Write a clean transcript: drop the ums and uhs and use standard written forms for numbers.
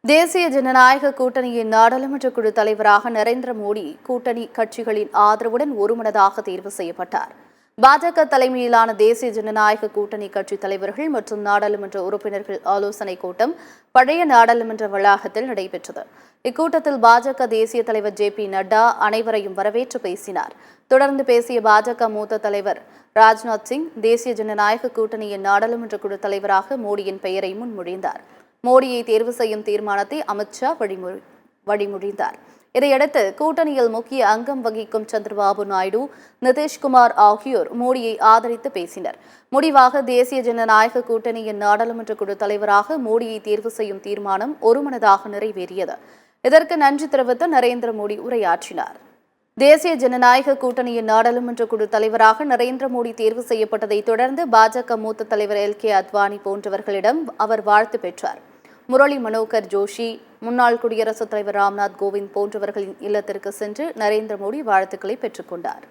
தேசிய ஜனநாயக கூட்டணியின் நாடாளுமன்ற குழு தலைவராக நரேந்திர மோடி கூட்டணி கட்சிகளின் ஆதரவுடன் ஒருமனதாக தேர்வு செய்யப்பட்டார். பாஜக தலைமையிலான தேசிய ஜனநாயக கூட்டணி கட்சி தலைவர்கள் மற்றும் நாடாளுமன்ற உறுப்பினர்கள் ஆலோசனைக் கூட்டம் பழைய நாடாளுமன்ற வளாகத்தில் நடைபெற்றது. இக்கூட்டத்தில் பாஜக தேசிய தலைவர் ஜே.பி. நட்டா அனைவரையும் வரவேற்று பேசினார். தொடர்ந்து பேசிய பாஜக மூத்த தலைவர் ராஜ்நாத் சிங் தேசிய ஜனநாயக கூட்டணியின் நாடாளுமன்ற குழு தலைவராக மோடியின் பெயரை முன்மொழிந்தார். மோடியை தேர்வு செய்யும் தீர்மானத்தை அமித் ஷா வழிமொழிந்தார். இதையடுத்து கூட்டணியில் முக்கிய அங்கம் வகிக்கும் சந்திரபாபு நாயுடு, நிதிஷ்குமார் ஆகியோர் மோடியை ஆதரித்து பேசினர். முடிவாக தேசிய ஜனநாயக கூட்டணியின் நாடாளுமன்ற குழு தலைவராக மோடியை தேர்வு செய்யும் தீர்மானம் ஒருமனதாக நிறைவேறியது. இதற்கு நன்றி தெரிவித்து நரேந்திர மோடி உரையாற்றினார். தேசிய ஜனநாயக கூட்டணியின் நாடாளுமன்ற குழு தலைவராக நரேந்திர மோடி தேர்வு செய்யப்பட்டதை தொடர்ந்து பாஜக மூத்த தலைவர் எல்.கே. அத்வானி போன்றவர்களிடம் அவர் வாழ்த்து பெற்றார். முரளி மனோகர் ஜோஷி, முன்னாள் குடியரசுத் தலைவர் ராம்நாத் கோவிந்த் போன்றவர்களின் இல்லத்திற்கு சென்று நரேந்திர மோடி வாழ்த்துக்களை பெற்றுக் கொண்டார்.